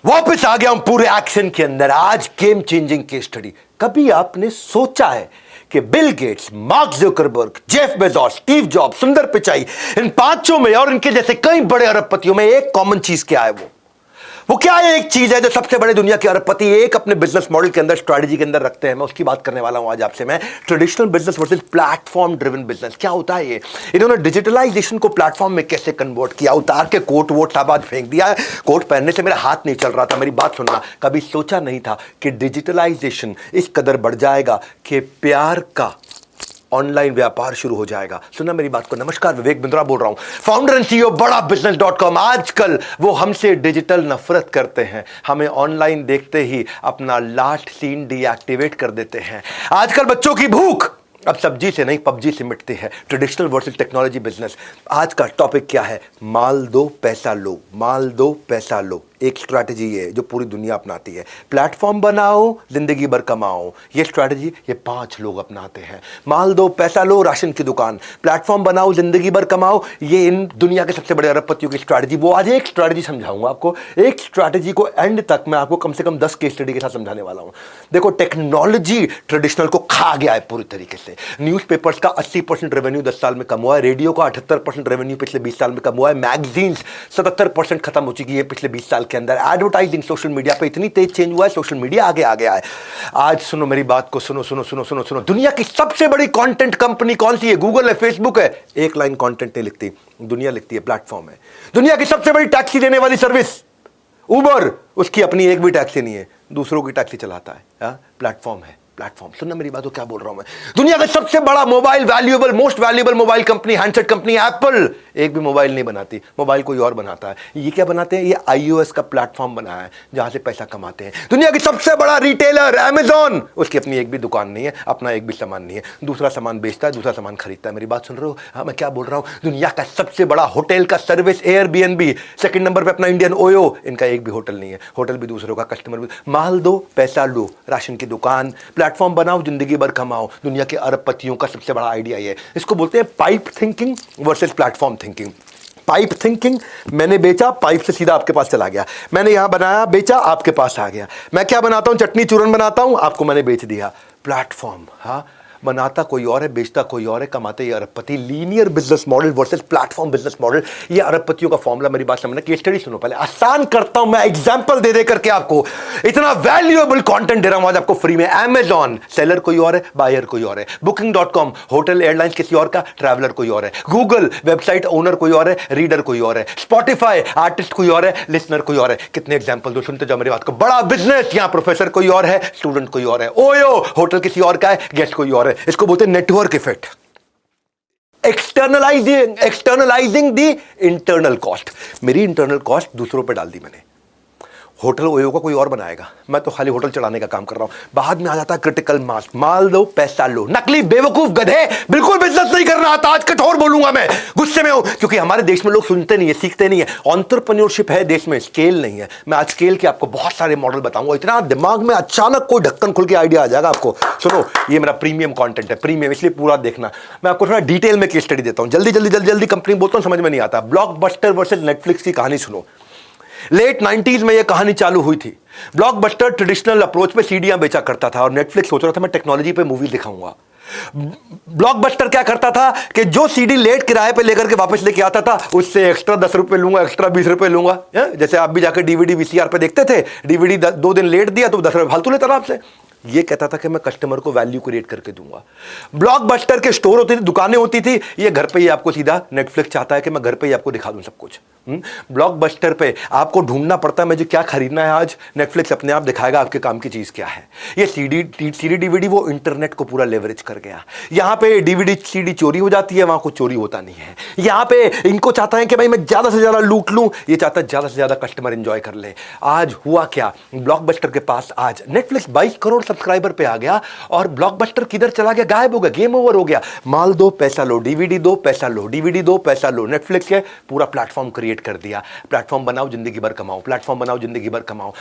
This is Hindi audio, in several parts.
वापस आ गया हूं पूरे एक्शन के अंदर। आज गेम चेंजिंग केस स्टडी। कभी आपने सोचा है कि Bill Gates, mark Zuckerberg, Jeff Bezos, Steve job, सुंदर पिचाई, इन पांचों में और इनके जैसे कई बड़े अरबपतियों में एक कॉमन चीज क्या है? वो क्या है? एक चीज है जो सबसे बड़े दुनिया के अरबपति एक अपने बिजनेस मॉडल के अंदर, स्ट्रैटेजी के अंदर रखते हैं। मैं उसकी बात करने वाला हूं आज आपसे। मैं traditional business versus platform driven business. क्या होता है ये? इन्होंने डिजिटलाइजेशन को प्लेटफॉर्म में कैसे कन्वर्ट किया? उतार के कोट वोट सब आज फेंक दिया। कोट पहनने से मेरा हाथ नहीं चल रहा था। मेरी बात सुनना, कभी सोचा नहीं था कि डिजिटलाइजेशन इस कदर बढ़ जाएगा कि प्यार का ऑनलाइन व्यापार शुरू हो जाएगा। सुना मेरी बात को। नमस्कार, विवेक बिंद्रा बोल रहा हूं, फाउंडर एंड सीईओ बड़ा बिजनेस.com। आजकल वो हमसे डिजिटल नफरत करते हैं, हमें ऑनलाइन देखते ही अपना लास्ट सीन डीएक्टिवेट कर देते हैं। आजकल बच्चों की भूख अब सब्जी से नहीं पबजी से मिटती है। Traditional versus technology business. आज का टॉपिक क्या है? माल दो पैसा लो, माल दो पैसा लो। एक स्ट्रैटेजी है जो पूरी दुनिया अपनाती है। प्लेटफॉर्म बनाओ, जिंदगी भर कमाओ। ये स्ट्रैटेजी ये 5 लोग अपनाते हैं। माल दो पैसा लो, राशन की दुकान। प्लेटफॉर्म बनाओ, जिंदगी भर कमाओ। ये इन दुनिया के सबसे बड़े अरबपतियों की स्ट्रैटेजी। वो आज एक स्ट्रैटेजी समझाऊंगा आपको। एक स्ट्रैटेजी को एंड तक मैं आपको कम से कम 10 केस स्टडी के साथ समझाने वाला हूं। देखो, टेक्नोलॉजी ट्रेडिशनल को खा गया है पूरी तरीके से। न्यूज़पेपर्स का 80% रेवेन्यू 10 साल में कम हुआ है। रेडियो का 78% रेवेन्यू पिछले 20 साल में कम हुआ है। मैगजीन्स 77% खत्म हो चुकी है पिछले 20 साल के अंदर। एडवर्टाइजिंग सोशल मीडिया पे इतनी तेज चेंज हुआ है, सोशल मीडिया आगे आ गया है। आज सुनो मेरी बात को, सुनो सुनो सुनो सुनो सुनो। दुनिया की सबसे बड़ी कंटेंट कंपनी कौन सी है? गूगल है, फेसबुक है। एक लाइन कंटेंट नहीं लिखती, दुनिया लिखती है, प्लेटफॉर्म है। दुनिया की सबसे बड़ी टैक्सी देने वाली सर्विस उबर, उसकी अपनी एक भी टैक्सी नहीं है, दूसरों की टैक्सी चलाता है। प्लेटफॉर्म है, प्लेटफॉर्म। सुनना मेरी बात को, क्या बोल रहा हूं मैं। दुनिया का सबसे बड़ा mobile valuable, most valuable mobile company, handset company Apple, एक भी मोबाइल नहीं बनाती, मोबाइल कोई और बनाता है। ये क्या बनाते हैं? ये iOS का प्लेटफॉर्म बनाया है जहां से पैसा कमाते हैं। दुनिया की सबसे बड़ा रिटेलर अमेज़न, उसकी अपनी एक भी दुकान नहीं है, अपना एक भी सामान नहीं है, दूसरा सामान बेचता है, दूसरा सामान खरीदता है। मेरी बात सुन रहे हो? हाँ, मैं क्या बोल रहा हूं। दुनिया का सबसे बड़ा होटल का सर्विस एयरबीएनबी, सेकंड नंबर पे अपना इंडियन ओयो, इनका एक भी होटल नहीं है, होटल भी दूसरों का, कस्टमर भी। माल दो पैसा लो, राशन की दुकान। प्लेटफॉर्म बनाओ, जिंदगी भर कमाओ। दुनिया के अरबपतियों का सबसे बड़ा आइडिया ये है। इसको बोलते हैं pipe thinking versus platform thinking. Pipe thinking, मैंने बेचा, पाइप से सीधा आपके पास चला गया। मैंने यहां बनाया, बेचा, आपके पास आ गया। मैं क्या बनाता हूं? चटनी चूरन बनाता हूं, आपको मैंने बेच दिया। प्लेटफॉर्म, हाँ, बनाता कोई और है, बेचता कोई और है, कमाते ये अरबपति। Linear business model versus platform business model, ये अरबपतियों का फॉर्मूला। मेरी बात समझना। केस स्टडी सुनो पहले, आसान करता हूं मैं, एग्जांपल दे करके आपको। इतना वैल्यूएबल कंटेंट दे रहा हूं आज आपको फ्री में। अमेज़न, सेलर कोई और है, बायर कोई और है। Booking.com, होटल एयरलाइंस किसी और का, ट्रैवलर कोई और है। गूगल, वेबसाइट ओनर कोई और है, रीडर कोई और है। स्पॉटिफाई, आर्टिस्ट कोई और है, लिसनर कोई और है। कितने एग्जाम्पल दो, सुनते जाओ मेरी बात को। बड़ा बिजनेस, यहां प्रोफेसर कोई और है, स्टूडेंट कोई और है। ओयो, होटल किसी और का है, गेस्ट कोई और है। इसको बोलते हैं network effect. Externalising the internal cost. मेरी इंटरनल कॉस्ट दूसरों पे डाल दी मैंने। होटल ओयो का कोई और बनाएगा, मैं तो खाली होटल चढ़ाने का काम कर रहा हूं। बाद में आ जाता है क्रिटिकल मास। माल दो पैसा लो। नकली बेवकूफ गधे, बिल्कुल बिजनेस नहीं करना आता। आज कठोर बोलूंगा मैं, गुस्से में हूं, क्योंकि हमारे देश में लोग सुनते नहीं है, सीखते नहीं है। एंटरप्रेन्योरशिप है देश में, स्केल नहीं है। मैं आज स्केल के आपको बहुत सारे मॉडल बताऊंगा। इतना दिमाग में अचानक कोई ढक्कन खुल के आइडिया आ जाएगा आपको। सुनो, ये मेरा प्रीमियम कंटेंट है, प्रीमियम, इसलिए पूरा देखना। मैं आपको थोड़ा डिटेल में केस स्टडी देता हूं। जल्दी जल्दी जल्दी जल्दी कंपनी बोलता हूं, समझ में नहीं आता। ब्लॉकबस्टर वर्सेस नेटफ्लिक्स की कहानी सुनो। लेट 90s में यह कहानी चालू हुई थी। ब्लॉकबस्टर ट्रेडिशनल अप्रोच पे सीडीआं बेचा करता था और नेटफ्लिक्स सोच रहा था मैं टेक्नोलॉजी पे मूवी दिखाऊंगा। ब्लॉकबस्टर क्या करता था कि जो सीडी लेट किराए पे लेकर के वापस लेके आता था, उससे एक्स्ट्रा 10 रुपए लूंगा, एक्स्ट्रा 20 रुपए लूंगा। जैसे आप भी जाकर डीवीडी वीसीआर पे देखते थे, डीवीडी 2 दिन लेट दिया तो 10 रुपए फालतू लेता था आपसे। ये कहता था कि मैं कस्टमर को वैल्यू क्रिएट करके दूंगा। ब्लॉकबस्टर के स्टोर होते थे, दुकानें होती थी, ये घर पे ही आपको सीधा, नेटफ्लिक्स चाहता है कि मैं घर पे ही आपको दिखा दूं सब कुछ। ब्लॉकबस्टर पे आपको ढूंढना पड़ता है मुझे क्या खरीदना है आज, नेटफ्लिक्स अपने आप दिखाएगा आपके काम की चीज क्या है। ये सीडी डीवीडी वो इंटरनेट को पूरा लेवरेज कर गया। यहां पे डीवीडी सीडी चोरी हो जाती है, वहां कुछ चोरी होता नहीं है। यहां पे इनको चाहता है कि भाई मैं ज्यादा से ज्यादा लूट लूं, ये चाहता है ज्यादा से ज्यादा कस्टमर एंजॉय कर ले। आज हुआ क्या, ब्लॉकबस्टर के पास आज नेटफ्लिक्स 22 करोड़ सब्सक्राइबर पे आ गया और ब्लॉकबस्टर किधर चला गया, गायब हो गया, गेम ओवर हो गया। माल दो पैसा लो, डीवीडी दो पैसा लो, डीवीडी दो पैसा लो। नेटफ्लिक्स के पूरा प्लेटफॉर्म क्रिएट कर दिया। प्लेटफॉर्म बनाओ, जिंदगी भर कमाओ। प्लेटफॉर्म बनाओ, जिंदगी भर कमाओ।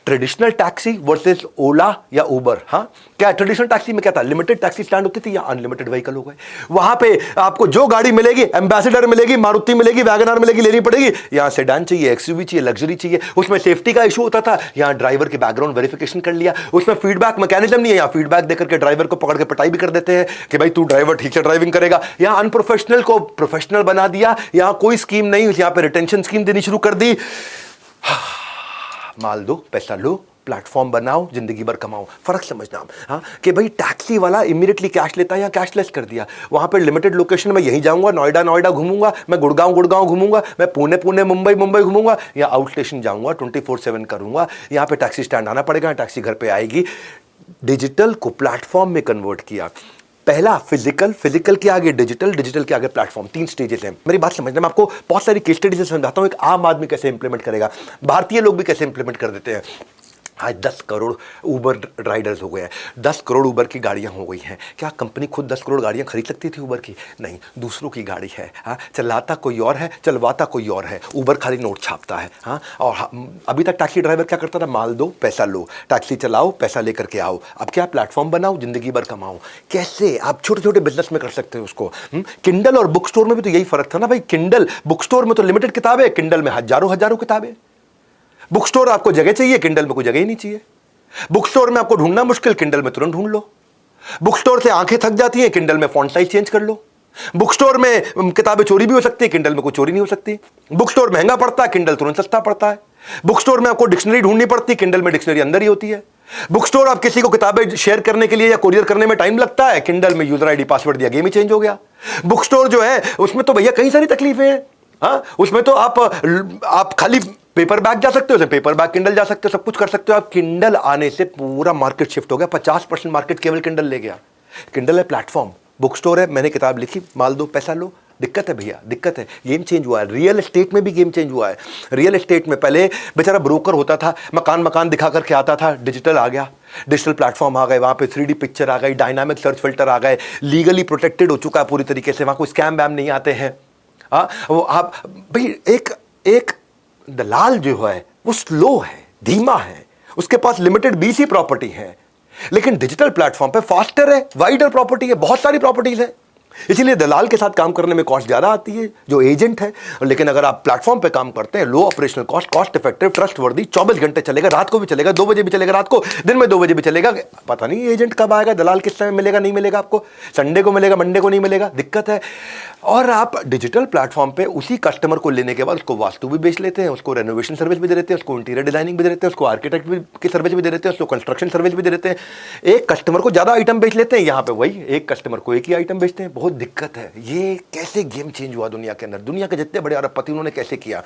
ट्रेडिशनल टैक्सी वर्सेस ओला या उबर। हाँ, क्या ट्रेडिशनल टैक्सी में क्या था, लिमिटेड टैक्सी स्टैंड होती थी या अनलिमिटेड व्हीकल हो गए। वहां पे आपको जो गाड़ी मिलेगी, एम्बेसडर मिलेगी, मारुति मिलेगी, वैगनआर मिलेगी, लेनी पड़ेगी। यहां सेडान चाहिए, एक्सयूवी चाहिए, लग्जरी चाहिए। उसमें सेफ्टी का इशू होता था, यहां ड्राइवर के बैकग्राउंड वेरिफिकेशन कर लिया। उसमें फीडबैक मैकेनिज्म नहीं है, यहां फीडबैक देकर के ड्राइवर को पकड़ के पिटाई भी कर देते हैं कि भाई तू ड्राइवर ठीक से ड्राइविंग करेगा। यहां अनप्रोफेशनल को प्रोफेशनल बना दिया। यहां कोई स्कीम नहीं, यहां पे रिटेंशन स्कीम देनी शुरू कर दी। माल दो, पैसा लो, प्लेटफॉर्म बनाओ, जिंदगी भर कमाओ। फर्क समझना। हाँ, कि भाई टैक्सी वाला इमीडिएटली कैश लेता है या कैशलेस कर दिया। वहां पे लिमिटेड लोकेशन में यहीं जाऊंगा, नोएडा घूमूंगा, मैं गुड़गांव घूमूंगा, मैं पुणे मुंबई घूमूंगा, या आउट स्टेशन जाऊंगा, 24/7 करूंगा। यहां पे टैक्सी स्टैंड आना पड़ेगा, टैक्सी घर पे आएगी। डिजिटल को प्लेटफॉर्म में कन्वर्ट किया। पहला फिजिकल के आगे डिजिटल के आगे प्लेटफॉर्म। 3 स्टेजेस हैं। मेरी बात समझना, मैं आपको बहुत सारी केस स्टडी से समझाता हूं एक आम आदमी कैसे इंप्लीमेंट करेगा, भारतीय लोग भी कैसे इंप्लीमेंट कर देते हैं। आज 10 करोड़ उबर राइडर्स हो गए हैं, 10 करोड़ उबर की गाड़ियां हो गई हैं। क्या कंपनी खुद 10 करोड़ गाड़ियां खरीद सकती थी उबर की? नहीं, दूसरों की गाड़ी है। हाँ, चलाता कोई और है, चलवाता कोई और है। उबर खाली नोट छापता है। हाँ, और अभी तक टैक्सी ड्राइवर क्या करता था, माल दो पैसा लो, टैक्सी चलाओ पैसा लेकर के आओ। अब क्या, प्लेटफॉर्म बनाओ, जिंदगी भर कमाओ। कैसे आप छोटे छोटे बिजनेस में कर सकते हो उसको। किंडल और बुक स्टोर में भी तो यही फर्क था ना भाई। किंडल बुक स्टोर में तो लिमिटेड किताबें, किंडल में हजारों किताबें। बुक स्टोर आपको जगह चाहिए, किंडल में कोई जगह ही नहीं चाहिए। बुक स्टोर में आपको ढूंढना मुश्किल, किंडल में तुरंत ढूंढ लो। बुक स्टोर से आंखें थक जाती हैं, किंडल में फॉन्ट साइज चेंज कर लो। बुक स्टोर में किताबें चोरी भी हो सकती है, किंडल में कोई चोरी नहीं हो सकती। बुक स्टोर महंगा पड़ता है, किंडल तुरंत सस्ता पड़ता है। बुक स्टोर में आपको डिक्शनरी ढूंढनी पड़ती है, किंडल में डिक्शनरी अंदर ही होती है। बुक स्टोर आप किसी को किताबें शेयर करने के लिए या कोरियर करने में टाइम लगता है, किंडल में यूजर आईडी पासवर्ड दिया, गेम ही चेंज हो गया। बुक स्टोर जो है उसमें तो भैया कई सारी तकलीफें हैं। हाँ, उसमें तो आप खाली पेपर बैग जा सकते हो, पेपर बैग किंडल जा सकते हो, सब कुछ कर सकते हो आप। किंडल आने से पूरा मार्केट शिफ्ट हो गया। 50% मार्केट केवल किंडल ले गया। किंडल है प्लेटफॉर्म, बुक स्टोर है, मैंने किताब लिखी, माल दो पैसा लो। दिक्कत है भैया, दिक्कत है। गेम चेंज हुआ है। रियल एस्टेट में भी गेम चेंज हुआ है। रियल एस्टेट में पहले बेचारा ब्रोकर होता था, मकान दिखा करके आता था। डिजिटल आ गया, डिजिटल प्लेटफॉर्म आ गए, वहां पे 3D पिक्चर आ गई, डायनामिक सर्च फिल्टर आ गए, लीगली प्रोटेक्टेड हो चुका है पूरी तरीके से, वहां कोई स्कैम वैम नहीं आते हैं। वो आप भाई एक दलाल जो है वो स्लो है, धीमा है, उसके पास लिमिटेड बीसी प्रॉपर्टी है। लेकिन डिजिटल प्लेटफॉर्म पे फास्टर है, वाइडर प्रॉपर्टी है, बहुत सारी प्रॉपर्टीज है। इसीलिए दलाल के साथ काम करने में कॉस्ट ज्यादा आती है जो एजेंट है। लेकिन अगर आप प्लेटफॉर्म पे काम करते हैं, low operational cost, cost effective, trustworthy, 24 घंटे चलेगा, रात को भी चलेगा, 2 बजे भी चलेगा, रात को, दिन में 2 बजे भी चलेगा। पता नहीं एजेंट कब आएगा, दलाल किस समय मिलेगा, नहीं मिलेगा आपको, संडे को मिलेगा, मंडे को नहीं मिलेगा, दिक्कत है। और आप डिजिटल प्लेटफॉर्म पे उसी कस्टमर को लेने के बाद उसको वास्तु भी बेच लेते हैं, उसको रेनोवेशन सर्विस भी दे देते हैं, उसको इंटीरियर डिजाइनिंग भी दे देते हैं, उसको आर्किटेक्ट की सर्विस भी दे देते हैं, उसको कंस्ट्रक्शन सर्विस भी दे देते हैं। एक कस्टमर को ज्यादा आइटम बेच लेते हैं, यहाँ पे वही एक कस्टमर को एक ही आइटम बेचते हैं। बहुत दिक्कत है। ये कैसे गेम चेंज हुआ दुनिया के अंदर। दुनिया के जितने बड़े अरबपति उन्होंने कैसे किया।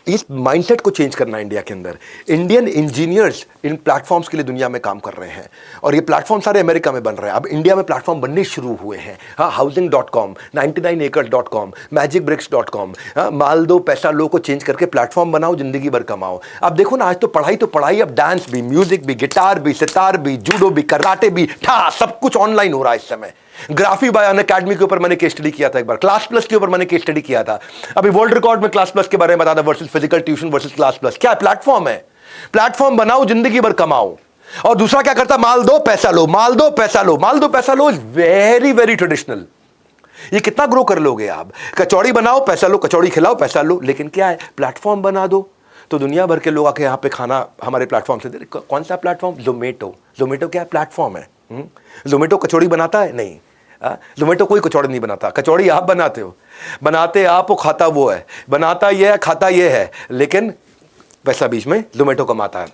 इस माइंडसेट को चेंज करना है इंडिया के अंदर। इंडियन इंजीनियर्स इन प्लेटफॉर्म्स के लिए दुनिया में काम कर रहे हैं और ये प्लेटफॉर्म सारे अमेरिका में बन रहे हैं। अब इंडिया में प्लेटफॉर्म बनने शुरू हुए हैं। हाँ, हाउसिंग.com, 99acres.com, magicbricks.com, माल दो पैसा लो को चेंज करके प्लेटफॉर्म बनाओ, जिंदगी भर कमाओ। अब देखो ना, आज तो पढ़ाई, अब डांस भी, म्यूजिक भी, गिटार भी, सितार भी, जूडो भी, कराटे भी, सब कुछ ऑनलाइन हो रहा है इस समय। ग्राफी बाय अनअकैडमी के ऊपर मैंने केस स्टडी किया था एक बार, क्लास प्लस के ऊपर मैंने केस स्टडी किया था। अभी वर्ल्ड रिकॉर्ड में क्लास प्लस के बारे में बता था, versus physical tuition versus class plus. क्या प्लेटफॉर्म है? प्लेटफॉर्म बनाओ, जिंदगी भर कमाओ। और दूसरा क्या करता, माल दो पैसा लो, माल दो पैसा लो, माल दो पैसा लो इज वेरी वेरी ट्रेडिशनल। ये कितना ग्रो कर लोगे आप? कचौड़ी बनाओ पैसा लो, कचौड़ी खिलाओ पैसा लो। लेकिन क्या है, प्लेटफॉर्म बना दो तो दुनिया भर के लोग आके यहाँ पे खाना हमारे प्लेटफॉर्म से दे। कौन सा प्लेटफॉर्म? जोमेटो क्या प्लेटफॉर्म है? जोमेटो कचौड़ी बनाता है? नहीं, जोमेटो कोई कचौड़ी नहीं बनाता। कचौड़ी आप बनाते हो, बनाते आप हो, खाता वो है, बनाता ये है, खाता ये है, लेकिन पैसा बीच में जोमेटो कमाता है।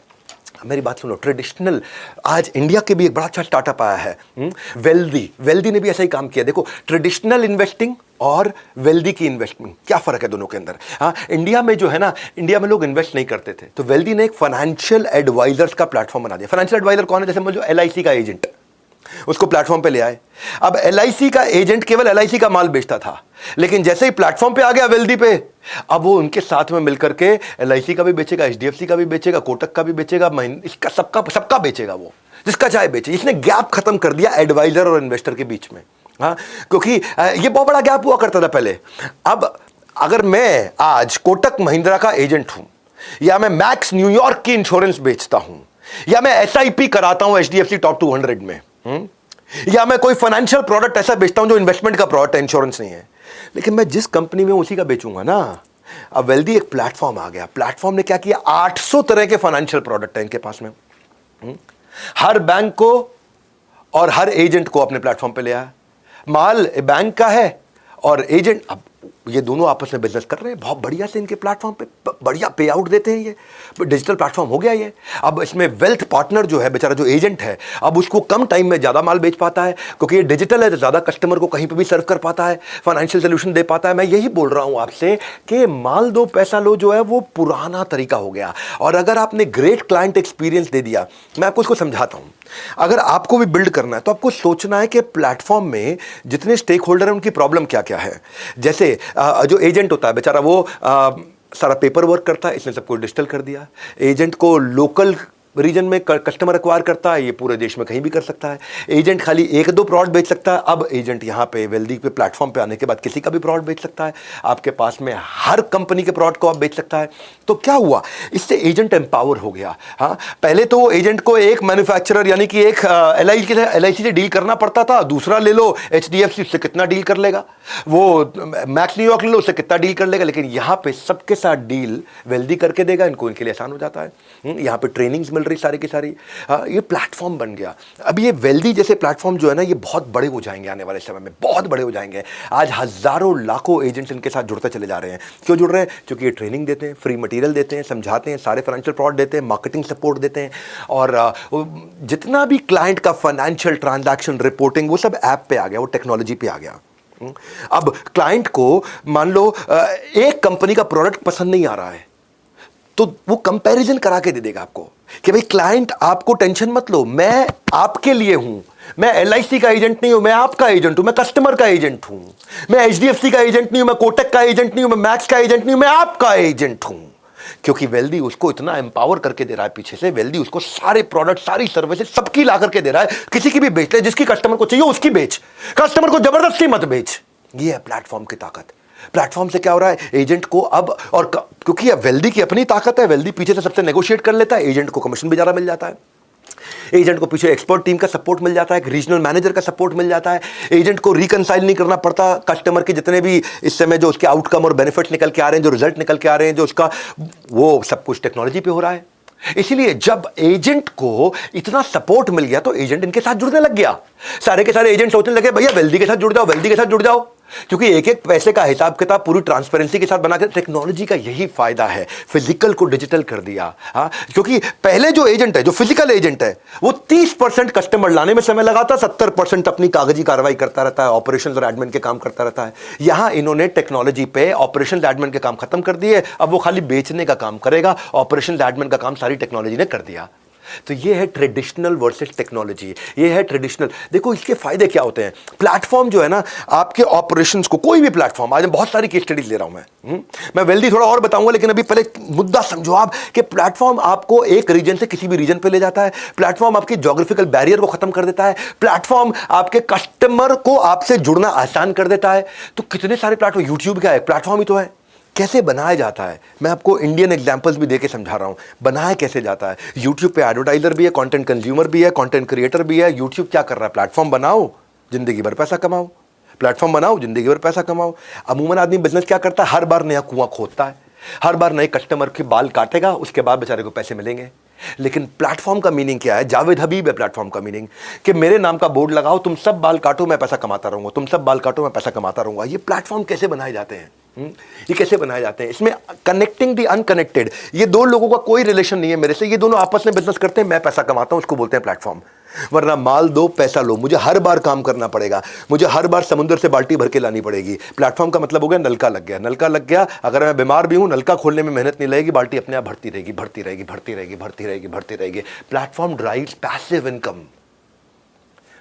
मेरी बात सुनो, ट्रेडिशनल, आज इंडिया के भी एक बड़ा अच्छा स्टार्टअप आया है, वेल्दी ने भी ऐसा ही काम किया। देखो, ट्रेडिशनल इन्वेस्टिंग और वेल्दी की इन्वेस्टमेंट, क्या फर्क है दोनों के अंदर? हाँ, इंडिया में जो है ना, इंडिया में लोग इन्वेस्ट नहीं करते थे, तो वेल्दी ने एक फाइनेंशियल एडवाइजर्स का प्लेटफॉर्म बना दिया। फाइनेंशियल एडवाइजर कौन है? जैसे समझो LIC का एजेंट, उसको प्लेटफॉर्म पे ले आए। अब LIC का एजेंट केवल LIC का माल बेचता था, लेकिन जैसे ही प्लेटफॉर्म पे आ गया वेल्दी पे, अब वो उनके साथ में मिलकर के LIC का भी बेचेगा, HDFC का भी बेचेगा, कोटक का भी बेचेगा, इसका सबका बेचेगा, वो जिसका चाहे बेचे। इसने गैप खत्म कर दिया एडवाइजर और इन्वेस्टर के बीच में। हाँ, क्योंकि ये बहुत बड़ा गैप हुआ करता था पहले। अब अगर मैं आज कोटक महिंद्रा का एजेंट हूं, या मैं मैक्स न्यूयॉर्क की इंश्योरेंस बेचता हूं, या मैं एसआईपी कराता हूं एचडीएफसी टॉप 200 में, या मैं कोई फाइनेंशियल प्रोडक्ट ऐसा बेचता हूं जो इन्वेस्टमेंट का प्रोडक्ट है, इंश्योरेंस नहीं है, लेकिन मैं जिस कंपनी में उसी का बेचूंगा ना। अब वेल्दी एक प्लेटफॉर्म आ गया, प्लेटफॉर्म ने क्या किया, 800 तरह के फाइनेंशियल प्रोडक्ट है इनके पास में। हर बैंक को और हर एजेंट को अपने प्लेटफॉर्म पे ले आया। माल बैंक का है और एजेंट, अब ये दोनों आपस में बिजनेस कर रहे हैं बहुत बढ़िया से, इनके प्लेटफॉर्म पे बढ़िया पे आउट देते हैं। ये डिजिटल प्लेटफॉर्म हो गया ये। अब इसमें वेल्थ पार्टनर जो है बेचारा, जो एजेंट है, अब उसको कम टाइम में ज़्यादा माल बेच पाता है, क्योंकि ये डिजिटल है तो ज़्यादा कस्टमर को कहीं पे भी सर्व कर पाता है, फाइनेंशियल सोल्यूशन दे पाता है। मैं यही बोल रहा हूँ आपसे कि माल दो पैसा लो जो है वो पुराना तरीका हो गया। और अगर आपने ग्रेट क्लाइंट एक्सपीरियंस दे दिया, मैं आपको इसको समझाता हूँ। अगर आपको भी बिल्ड करना है तो आपको सोचना है कि प्लेटफॉर्म में जितने स्टेक होल्डर हैं उनकी प्रॉब्लम क्या क्या है। जैसे जो एजेंट होता है बेचारा, वो सारा पेपर वर्क करता है, इसने सब कुछ डिजिटल कर दिया। एजेंट को लोकल रीजन में कस्टमर एक्वायर करता है, ये पूरे देश में कहीं भी कर सकता है। एजेंट खाली एक दो प्रोडक्ट बेच सकता है, अब एजेंट यहाँ पे वेल्दी पे प्लेटफॉर्म पे आने के बाद किसी का भी प्रोडक्ट बेच सकता है। आपके पास में हर कंपनी के प्रोडक्ट को आप बेच सकता है। तो क्या हुआ, इससे एजेंट एम्पावर हो गया। हाँ, पहले तो एजेंट को एक मैन्युफैक्चरर यानी कि एक एलआईसी से डील करना पड़ता था। दूसरा ले लो एचडीएफसी, उससे कितना डील कर लेगा, वो मैक्स न्यूयॉर्क ले लो, उससे कितना डील कर लेगा। लेकिन यहाँ पे सबके साथ डील वेल्दी करके देगा, इनको इनके लिए आसान हो जाता है। यहाँ पे ट्रेनिंग्स मिल रही सारी की सारी। ये प्लेटफॉर्म बन गया। अब ये वेल्दी जैसे प्लेटफॉर्म जो है ना, ये बहुत बड़े हो जाएंगे आने वाले समय में, बहुत बड़े हो जाएंगे। आज हजारों लाखों एजेंट्स इनके साथ जुड़ते चले जा रहे हैं। क्यों जुड़ रहे हैं? क्योंकि ये ट्रेनिंग देते हैं, फ्री मटेरियल देते हैं, समझाते हैं, सारे फाइनेंशियल प्रोडक्ट देते हैं, मार्केटिंग सपोर्ट देते हैं, और जितना भी क्लाइंट का फाइनेंशियल ट्रांजैक्शन रिपोर्टिंग वो सब ऐप पे आ गया, वो टेक्नोलॉजी पे आ गया। अब क्लाइंट को मान लो एक कंपनी का प्रोडक्ट पसंद नहीं आ रहा है, तो वो कंपैरिजन करा के दे देगा आपको कि भाई क्लाइंट आपको टेंशन मत लो, मैं आपके लिए हूं, मैं एलआईसी का एजेंट नहीं हूं, मैं आपका एजेंट हूं, मैं कस्टमर का एजेंट हूं, मैं एचडीएफसी का एजेंट नहीं हूं, मैं कोटक का एजेंट नहीं हूं, मैं मैक्स का एजेंट नहीं हूं, मैं आपका एजेंट हूं। क्योंकि वेल्दी उसको इतना एम्पावर करके दे रहा है पीछे से, वेल्दी उसको सारे प्रोडक्ट, सारी सर्विसेज सबकी ला करके दे रहा है। किसी की भी बेच ले, जिसकी कस्टमर को चाहिए उसकी बेच, कस्टमर को जबरदस्ती मत बेच। ये है प्लेटफॉर्म की ताकत। प्लेटफॉर्म से क्या हो रहा है, एजेंट को अब, और क्योंकि अब वेल्दी की अपनी ताकत है, वेल्दी पीछे से सबसे नेगोशिएट कर लेता है, एजेंट को कमीशन भी ज्यादा मिल जाता है, एजेंट को पीछे एक्सपर्ट टीम का सपोर्ट मिल जाता है, रीजनल मैनेजर का सपोर्ट मिल जाता है, एजेंट को रिकंसाइल नहीं करना पड़ता कस्टमर के जितने भी इस समय जो उसके आउटकम और बेनिफिट्स निकल के आ रहे हैं, जो रिजल्ट निकल के आ रहे हैं, जो उसका, वो सब कुछ टेक्नोलॉजी पे हो रहा है। इसीलिए जब एजेंट को इतना सपोर्ट मिल गया तो एजेंट इनके साथ जुड़ने लग गया। सारे के सारे एजेंट सोचने लगे भैया वेल्दी के साथ जुड़ जाओ, वेल्दी के साथ जुड़ जाओ, क्योंकि एक एक पैसे का हिसाब किताब पूरी ट्रांसपेरेंसी के साथ बनाकर। टेक्नोलॉजी का यही फायदा है, फिजिकल को डिजिटल कर दिया। हाँ, क्योंकि पहले जो एजेंट है, जो फिजिकल एजेंट है, वो 30% कस्टमर लाने में समय लगाता, 70% अपनी कागजी कार्रवाई करता रहता है, ऑपरेशन और एडमिन के काम करता रहता है। यहां इन्होंने टेक्नोलॉजी पे ऑपरेशन एडमिन के काम खत्म कर दिए, अब वो खाली बेचने का काम करेगा, ऑपरेशन एडमिन का काम सारी टेक्नोलॉजी ने कर दिया। तो ये है ट्रेडिशनल वर्सेस टेक्नोलॉजी, ये है ट्रेडिशनल। देखो इसके फायदे क्या होते हैं। प्लेटफॉर्म जो है ना, आपके ऑपरेशंस को, कोई भी प्लेटफॉर्म, आज मैं बहुत सारी केस स्टडीज ले रहा हूं मैं वेल्दी थोड़ा और बताऊंगा, लेकिन अभी पहले मुद्दा समझो आप कि प्लेटफॉर्म आपको एक रीजन से किसी भी रीजन पे ले जाता है, प्लेटफॉर्म आपकी ज्योग्राफिकल बैरियर को खत्म कर देता है, प्लेटफॉर्म आपके कस्टमर को आपसे जुड़ना आसान कर देता है। तो कितने सारे प्लेटफॉर्म, यूट्यूब क्या है, प्लेटफॉर्म ही तो है। कैसे बनाया जाता है, मैं आपको इंडियन एग्जांपल्स भी देके समझा रहा हूं, बनाया कैसे जाता है। यूट्यूब पे एडवर्टाइजर भी है, कंटेंट कंज्यूमर भी है, कंटेंट क्रिएटर भी है। यूट्यूब क्या कर रहा है, प्लेटफॉर्म बनाओ, जिंदगी भर पैसा कमाओ, प्लेटफॉर्म बनाओ, जिंदगी भर पैसा कमाओ। अमूमन आदमी बिजनेस क्या करता है, हर बार नया कुआं खोदता है, हर बार नए कस्टमर के बाल काटेगा, उसके बाद बेचारे को पैसे मिलेंगे। लेकिन प्लेटफॉर्म का मीनिंग क्या है, जावेद हबीब है प्लेटफॉर्म का मीनिंग, कि मेरे नाम का बोर्ड लगाओ, तुम सब बाल काटो, मैं पैसा कमाता रहूंगा, तुम सब बाल काटो, मैं पैसा कमाता रहूंगा। ये प्लेटफॉर्म कैसे बनाए जाते हैं, ये कैसे बनाए जाते हैं। इसमें कनेक्टिंग द अनकनेक्टेड, ये दो लोगों का कोई रिलेशन नहीं है मेरे से, ये दोनों आपस में बिजनेस करते हैं, मैं पैसा कमाता हूं, उसको बोलते हैं प्लेटफॉर्म। वरना माल दो पैसा लो, मुझे हर बार काम करना पड़ेगा, मुझे हर बार समुद्र से बाल्टी भर के लानी पड़ेगी। प्लेटफॉर्म का मतलब हो गया नलका लग गया, नलका लग गया, अगर मैं बीमार भी हूं, नलका खोलने में मेहनत नहीं लगेगी, बाल्टी अपने आप भरती रहेगी, भरती रहेगी, भरती रहेगी, भरती रहेगी, भरती रहेगी। Platform drives passive income.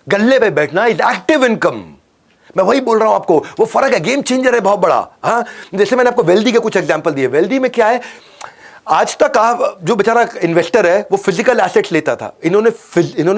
गल्ले पे बैठना इज एक्टिव इनकम। मैं वही बोल रहा हूं आपको, वो फर्क है, गेम चेंजर है बहुत बड़ा। हाँ, जैसे मैंने आपको वेल्दी के कुछ एग्जांपल दिए। वेल्दी में क्या है, आज तक आप जो बेचारा इन्वेस्टर है वो फिजिकल एसेट्स लेता था, इन्होंने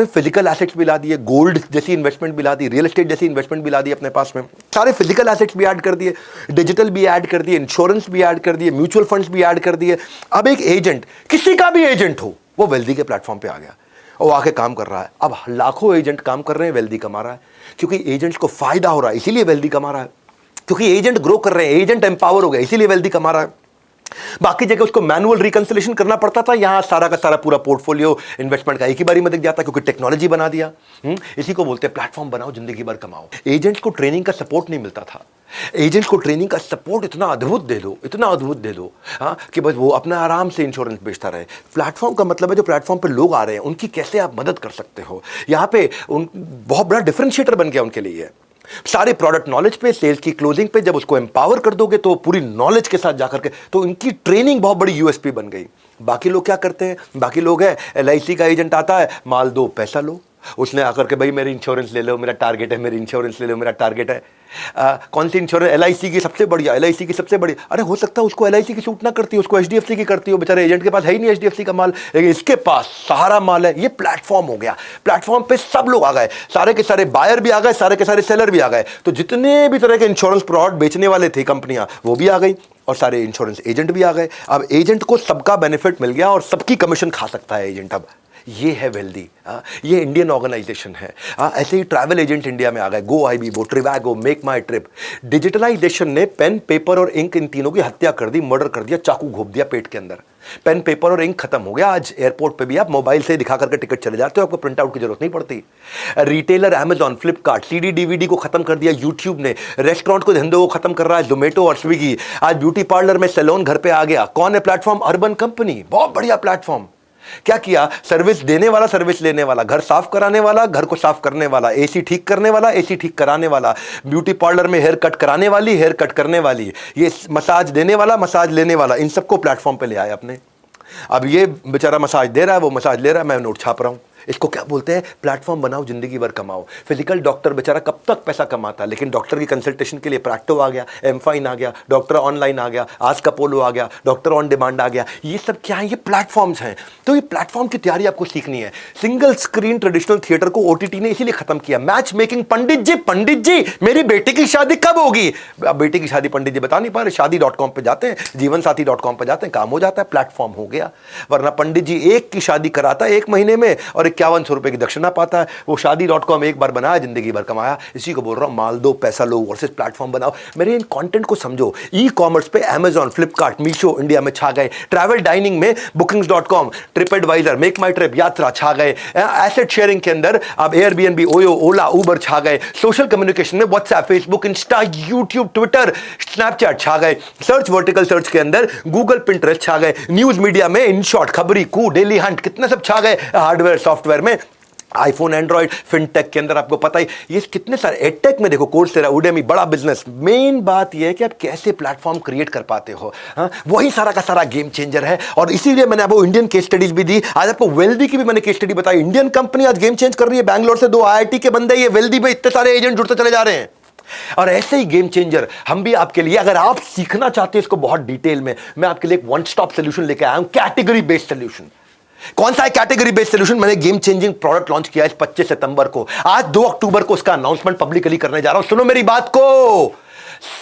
फिजिकल एसेट्स भी ला दिए, गोल्ड जैसी इन्वेस्टमेंट भी ला दी, रियल एस्टेट जैसी इन्वेस्टमेंट भी ला दी अपने पास में, सारे फिजिकल एसेट्स भी ऐड कर दिए, डिजिटल भी ऐड कर दिए, इंश्योरेंस भी ऐड कर दिए, म्यूचुअल फंड्स भी ऐड कर दिए। अब एक एजेंट, किसी का भी एजेंट हो, वो वेल्दी के प्लेटफॉर्म पे आ गया और आके काम कर रहा है। अब लाखों एजेंट काम कर रहे हैं, वेल्दी कमा रहा है, क्योंकि एजेंट्स को फायदा हो रहा है, इसीलिए वेल्दी कमा रहा है, क्योंकि एजेंट ग्रो कर रहे हैं, एजेंट एम्पावर हो गया, इसीलिए वेल्दी कमा रहा है। बाकी जगह उसको मैनुअल रिकंसिलेशन करना पड़ता था, यहां सारा का सारा पूरा पोर्टफोलियो इन्वेस्टमेंट का एक ही बारी में दिख जाता, क्योंकि टेक्नोलॉजी बना दिया। इसी को बोलते हैं प्लेटफॉर्म बनाओ, जिंदगी भर कमाओ। एजेंट्स को ट्रेनिंग का सपोर्ट नहीं मिलता था, एजेंट्स को ट्रेनिंग का सपोर्ट इतना अद्भुत दे दो, इतना अद्भुत दे दो, हाँ, कि बस वो अपना आराम से इंश्योरेंस बेचता रहे। प्लेटफॉर्म का मतलब है जो प्लेटफॉर्म पे लोग आ रहे हैं उनकी कैसे आप मदद कर सकते हो। यहाँ पे उन बहुत बड़ा डिफरेंशिएटर बन गया उनके लिए। सारे प्रोडक्ट नॉलेज पे, सेल्स की क्लोजिंग पे जब उसको एम्पावर कर दोगे तो पूरी नॉलेज के साथ जाकर के, तो इनकी ट्रेनिंग बहुत बड़ी यूएसपी बन गई। बाकी लोग क्या करते हैं, बाकी लोग है एलआईसी का एजेंट आता है, माल दो पैसा लो, उसने आकर के भाई मेरी इंश्योरेंस ले लो, मेरा टारगेट है, मेरी इंश्योरेंस ले लो, मेरा टारगेट है। कौन सी इंश्योरेंस, एलआईसी की सबसे बढ़िया, एलआईसी की सबसे बढ़िया। अरे हो सकता है उसको एलआईसी की सूट ना करती, उसको एचडीएफसी की करती हो, बेचारे एजेंट के पास है ही नहीं एचडीएफसी का माल, लेकिन इसके पास सहारा माल है। ये प्लेटफॉर्म हो गया, प्लेटफॉर्म पे सब लोग आ गए, सारे के सारे बायर भी आ गए, सारे के सारे सेलर भी आ गए। तो जितने भी तरह के इंश्योरेंस प्रोडक्ट बेचने वाले थे कंपनियां, वो भी आ गई और सारे इंश्योरेंस एजेंट भी आ गए। अब एजेंट को सबका बेनिफिट मिल गया और सबकी कमीशन खा सकता है एजेंट। अब ये है वेल्दी, ये इंडियन ऑर्गेनाइजेशन है। ऐसे ही ट्रैवल एजेंट इंडिया में आ गए, गो आईबीबो, ट्रिवैगो, मेक माई ट्रिप। डिजिटलाइजेशन ने पेन, पेपर और इंक इन तीनों की हत्या कर दी, मर्डर कर दिया, चाकू घोप दिया पेट के अंदर। पेन, पेपर और इंक खत्म हो गया। आज एयरपोर्ट पे भी आप मोबाइल से दिखा करके टिकट चले जाते हो, आपको प्रिंट आउट की जरूरत नहीं पड़ती। Retailer Amazon, Flipkart, CD DVD को खत्म कर दिया यूट्यूब ने। रेस्टोरेंट को धंधों को खत्म कर रहा है जोमेटो और स्विगी। आज ब्यूटी पार्लर में सैलून घर पे आ गया। कौन है प्लेटफॉर्म? अर्बन कंपनी, बहुत बढ़िया प्लेटफॉर्म। क्या किया? सर्विस देने वाला, सर्विस लेने वाला, घर साफ कराने वाला, घर को साफ करने वाला, एसी ठीक करने वाला, एसी ठीक कराने वाला, ब्यूटी पार्लर में हेयर कट कराने वाली, हेयर कट करने वाली, ये मसाज देने वाला, मसाज लेने वाला, इन सबको प्लेटफॉर्म पे ले आए अपने। अब ये बेचारा मसाज दे रहा है, वो मसाज ले रहा है, मैं नोट छाप रहा हूं। इसको क्या बोलते हैं? प्लेटफॉर्म बनाओ, जिंदगी भर कमाओ। फिजिकल डॉक्टर बेचारा कब तक पैसा कमाता है, लेकिन डॉक्टर की कंसल्टेशन के लिए प्रैक्टो आ गया, एमफाइन आ गया, डॉक्टर ऑनलाइन आ गया, आज का पोलो आ गया, डॉक्टर ऑन डिमांड आ गया। ये सब क्या है? ये प्लेटफॉर्म्स हैं। तो ये प्लेटफॉर्म की तैयारी आपको सीखनी है। सिंगल स्क्रीन ट्रेडिशनल थिएटर को ओटीटी ने इसीलिए खत्म किया। मैच मेकिंग, पंडित जी मेरी बेटी की शादी कब होगी? अब बेटी की शादी पंडित जी बता नहीं पा रहे, शादी.com पे जाते हैं, जीवनसाथी.com पे जाते हैं, काम हो जाता है, प्लेटफॉर्म हो गया। वरना पंडित जी एक की शादी कराता है 1 महीने में और 5100 रुपए की दक्षिणा पाता है। वो शादी.com एक बार बनाया, जिंदगी भर कमाया। इसी को बोल रहा हूं, माल दो पैसा लो वर्सेस प्लेटफॉर्म बनाओ। मेरे इन कंटेंट को समझो। ई कॉमर्स पे अमेजॉन, फ्लिपकार्ट, मीशो इंडिया में छा गए। ट्रैवल डाइनिंग में बुकिंग्स.com, ट्रिप एडवाइजर, मेक माई ट्रिप, यात्रा छा गए। एसेट शेयरिंग के अंदर अब एयरबीएनबी, ओयो, ओला, उबर छा गए। सोशल कम्युनिकेशन में WhatsApp, Facebook, Insta, YouTube, Twitter, Snapchat छा गए। सर्च, वर्टिकल सर्च के अंदर गूगल, पिंटरेस्ट छा गए। न्यूज मीडिया में इनशॉट, खबरी, कू, डेली हंट, कितने सब छा गए। हार्डवेयर, सॉफ्टवेयर में आईफोन, एंड्रॉइड, फिनटेक के अंदर आपको पता ही, ये कितने सारे। एडटेक में देखो, कोर्सेरा, उडेमी, बड़ा बिजनेस। मेन बात ये है कि आप कैसे प्लेटफॉर्म क्रिएट कर पाते हो। हाँ, वही सारा का सारा गेम चेंजर है। और इसीलिए मैंने आपको इंडियन केस स्टडीज भी दी। आज आपको वेल्दी की भी मैंने केस स्टडी बताई। इंडियन कंपनी आज गेम चेंज कर रही है। बैंगलोर से 2 आईआईटी के बंदे, ये वेल्दी में इतने सारे एजेंट जुड़ते चले जा रहे हैं। और ऐसे ही गेम चेंजर हम भी आपके लिए, अगर आप सीखना चाहते हैं इसको बहुत डिटेल में, मैं आपके लिए एक वन स्टॉप सोल्यूशन लेके आया हूं, कैटेगरी बेस्ड सोल्यूशन। कौन सा है कैटेगरी बेस्ड सोल्यूशन? मैंने गेम चेंजिंग प्रोडक्ट लॉन्च किया है 25 सितंबर को। आज 2 अक्टूबर को उसका अनाउंसमेंट पब्लिकली करने जा रहा हूं। सुनो मेरी बात को,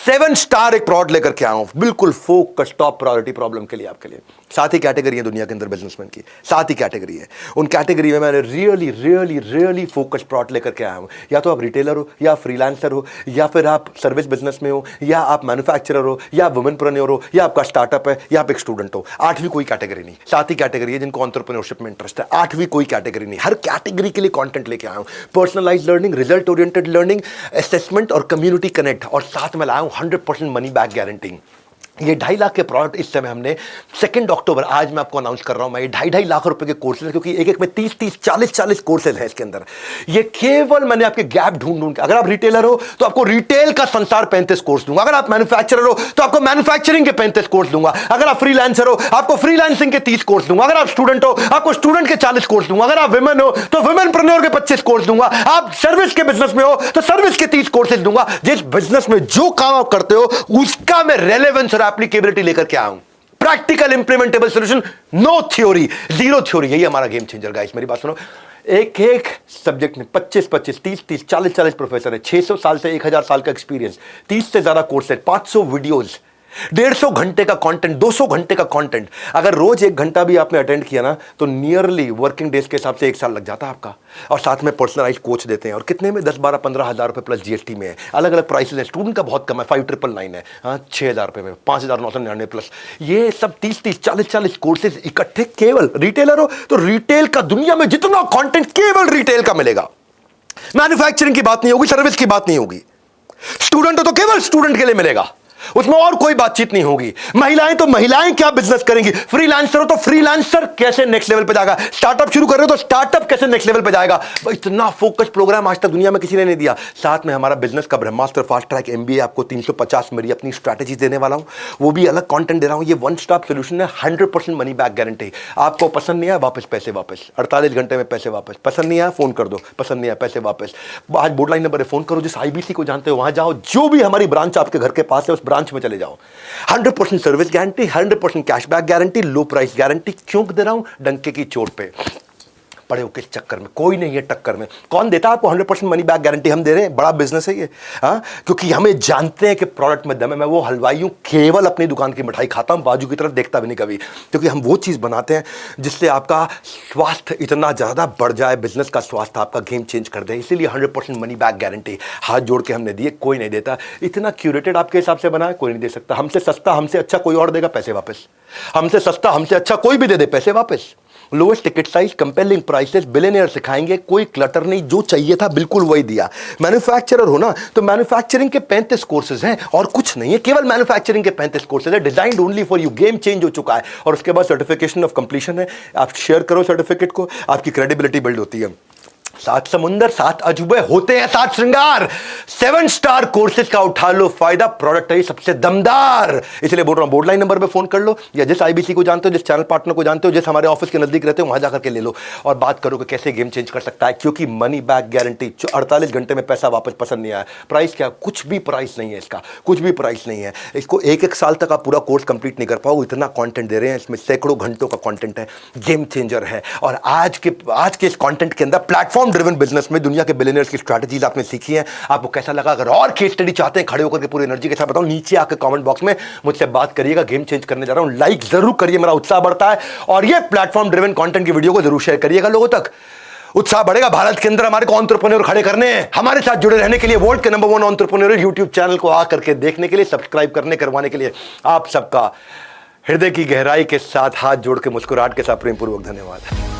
7 स्टार एक प्रोडक्ट लेकर के आया हूं, बिल्कुल फोकस, टॉप प्रायोरिटी प्रॉब्लम के लिए, आपके लिए। 7 ही कैटेगरी है दुनिया के अंदर बिजनेसमैन की, 7 ही कैटेगरी है। उन कैटेगरी में मैंने रियली फोकस प्रोडक्ट लेकर के आया हूं। या तो आप रिटेलर हो, या फ्रीलांसर हो, या फिर आप सर्विस बिजनेस में हो, या आप मैन्युफैक्चरर हो, या वुमेनप्रेन्योर हो, या आपका स्टार्टअप है, या आप एक स्टूडेंट हो। 8वीं कोई कैटेगरी नहीं, 7 ही कैटेगरी है जिनको एंटरप्रेन्योरशिप में इंटरेस्ट है। 8वीं कोई कैटेगरी नहीं। हर कैटेगरी के लिए कंटेंट लेके आया हूं। Personalised learning, result oriented learning, assessment और कम्युनिटी कनेक्ट, और साथ में लाया हूं 100% मनी बैक गारंटी। ये 2.5 लाख के प्रोडक्ट इस समय हमने 2 अक्टूबर, आज मैं आपको अनाउंस कर रहा हूं। मैं ये 2.5 लाख रुपए के कोर्सेज, क्योंकि एक में 30 40 कोर्सेज हैं इसके अंदर। ये केवल मैंने आपके गैप ढूंढ के, अगर आप रिटेलर हो तो आपको रिटेल का संसार 35 कोर्स दूंगा। अगर आप मैन्युफैक्चरर हो तो आपको मैन्युफैक्चरिंग के 35 कोर्स दूंगा। अगर आप फ्रीलांसर हो आपको फ्रीलांसिंग के 30 कोर्स दूंगा। अगर आप स्टूडेंट हो आपको स्टूडेंट के 40 कोर्स दूंगा। अगर आप विमेन हो तो विमेनप्रेन्योर के 25 कोर्स दूंगा। आप सर्विस के बिजनेस में हो तो सर्विस के 30 कोर्सेज दूंगा। जिस बिजनेस में जो काम आप करते हो उसका मैं रेलेवेंस और एप्लीकेबिलिटी लेकर क्या आऊं। Practical implementable solution, no theory, zero theory. यही हमारा गेम चेंजर गाइस। मेरी बात सुनो, एक एक सब्जेक्ट में 25-25, 30-30, 40-40 प्रोफेसर है, 600 साल से 1000 साल का एक्सपीरियंस, 30 से ज्यादा कोर्स है, 500 वीडियोस, 150 घंटे का कंटेंट, 200 घंटे का कंटेंट। अगर रोज 1 घंटा भी आपने अटेंड किया ना तो नियरली वर्किंग डेज के हिसाब से 1 साल लग जाता है आपका। और साथ में पर्सनलाइज कोच देते हैं, और कितने में 10-12-15 हज़ार रुपए प्लस जीएसटी में है। अलग अलग प्राइसेस है, स्टूडेंट का बहुत कम है, 5999 है, हाँ 6000 रुपए में, 5999 प्लस। ये सब 30-30, 40-40 कोर्सेज इकट्ठे। केवल रिटेलर हो तो रिटेल का दुनिया में जितना कॉन्टेंट केवल रिटेल का मिलेगा। मैन्युफैक्चरिंग की बात नहीं होगी, सर्विस की बात नहीं होगी। स्टूडेंट हो तो केवल स्टूडेंट के लिए मिलेगा, उसमें और कोई बातचीत नहीं होगी। महिलाएं तो महिलाएं क्या बिजनेस करेंगी, फ्रीलांसर हो तो फ्रीलांसर कैसे नेक्स्ट लेवल पे जाएगा, स्टार्टअप शुरू कर रहे हो तो स्टार्टअप कैसे नेक्स्ट लेवल पे जाएगा। इतना फोकस प्रोग्राम आज तक दुनिया में किसी ने नहीं दिया। साथ में हमारा बिजनेस का ब्रह्मास्त्र फास्ट ट्रैक एमबीए आपको 350 मेरी अपनी स्ट्रैटेजी देने वाला हूं, वो भी अलग कंटेंट दे रहा हूं। ये वन स्टॉप सोल्यूशन है, 100% मनी बैक गारंटी। आपको पसंद नहीं आया वापस पैसे वापस, 48 घंटे में पैसे वापस। पसंद नहीं आया फोन कर दो, पसंद नहीं आया पैसे वापस। आज बोर्ड लाइन नंबर है, फोन करो, जिस आईबीसी को जानते हो वहां जाओ, जो भी हमारी ब्रांच आपके घर के पास है उस ब्रांच में चले जाओ। 100% सर्विस गारंटी, 100% कैशबैक गारंटी, लो प्राइस गारंटी। क्यों दे रहा हूं, डंके की चोट पे। पड़े हो किस चक्कर में, कोई नहीं है टक्कर में। कौन देता है आपको 100% मनी बैक गारंटी? हम दे रहे हैं, बड़ा बिजनेस है ये। हाँ, क्योंकि हमें जानते हैं कि प्रोडक्ट में दम है। मैं वो हलवाई हूं, केवल अपनी दुकान की मिठाई खाता हूं, बाजू की तरफ देखता भी नहीं कभी, क्योंकि हम वो चीज बनाते हैं जिससे आपका स्वास्थ्य इतना ज्यादा बढ़ जाए, बिजनेस का स्वास्थ्य आपका गेम चेंज कर दे। इसीलिए 100% मनी बैक गारंटी हाथ जोड़ के हमने दिए, कोई नहीं देता। इतना क्यूरेटेड आपके हिसाब से बना है, कोई नहीं दे सकता। हमसे सस्ता, हमसे अच्छा कोई और देगा, पैसे वापस। हमसे सस्ता, हमसे अच्छा कोई भी दे दे, पैसे वापस। Lowest ticket size, compelling prices, billionaire सिखाएंगे, कोई क्लटर नहीं, जो चाहिए था बिल्कुल वही दिया। मैन्युफैक्चरर हो ना तो मैन्युफैक्चरिंग के 35 कोर्सेज हैं, और कुछ नहीं है, केवल मैन्युफैक्चरिंग के 35 कोर्सेज है, designed only for you. Game change हो चुका है। और उसके बाद सर्टिफिकेशन ऑफ कंप्लीशन है। आप शेयर करो सर्टिफिकेट को, आपकी क्रेडिबिलिटी बिल्ड होती है। 7 समुंदर, 7 अजूबे होते हैं, 7 श्रृंगार। 7 स्टार कोर्सेज का उठा लो फायदा, प्रोडक्ट है सबसे दमदार। इसलिए बोल रहा हूं, बोर्ड लाइन नंबर पे फोन कर लो, या जिस आईबीसी को जानते हो, जिस चैनल पार्टनर को जानते हो, जिस हमारे ऑफिस के नजदीक रहते हो, वहां जाकर के ले लो और बात करो कि कैसे गेम चेंज कर सकता है। क्योंकि मनी बैक गारंटी, 48 घंटे में पैसा वापस। पसंद नहीं आया, प्राइस क्या, कुछ भी प्राइस नहीं है इसका, कुछ भी प्राइस नहीं है। इसको 1-1 साल तक आप पूरा कोर्स कंप्लीट नहीं कर पाओ, इतना कंटेंट दे रहे हैं। इसमें सैकड़ों घंटों का कंटेंट है, गेम चेंजर है। और आज के इस कंटेंट के अंदर प्लेटफॉर्म ड्रिवन बिजनेस में दुनिया के बिलियनियर्स की स्ट्रैटेजीज आपने सीखी हैं। आपको कैसा लगा? अगर और केस स्टडी चाहते हैं खड़े होकर के पूरी एनर्जी के साथ बताओ, नीचे आकर कमेंट बॉक्स में मुझसे बात करिएगा। गेम चेंज करने जा रहा हूं, लाइक जरूर करिए, मेरा उत्साह बढ़ता है। और ये प्लेटफॉर्म ड्रिवन कंटेंट की वीडियो को जरूर शेयर करिएगा, लोगों तक उत्साह बढ़ेगा। भारत के अंदर हमारे को एंटरप्रेन्योर खड़े करने हैं। हमारे साथ जुड़े रहने के लिए, वर्ल्ड के नंबर 1 एंटरप्रेन्योर यूट्यूब चैनल को आकर के देखने के लिए, सब्सक्राइब करवाने के लिए आप सबका हृदय की गहराई के साथ, हाथ जोड़ के, मुस्कुराहट के साथ प्रेमपूर्वक धन्यवाद।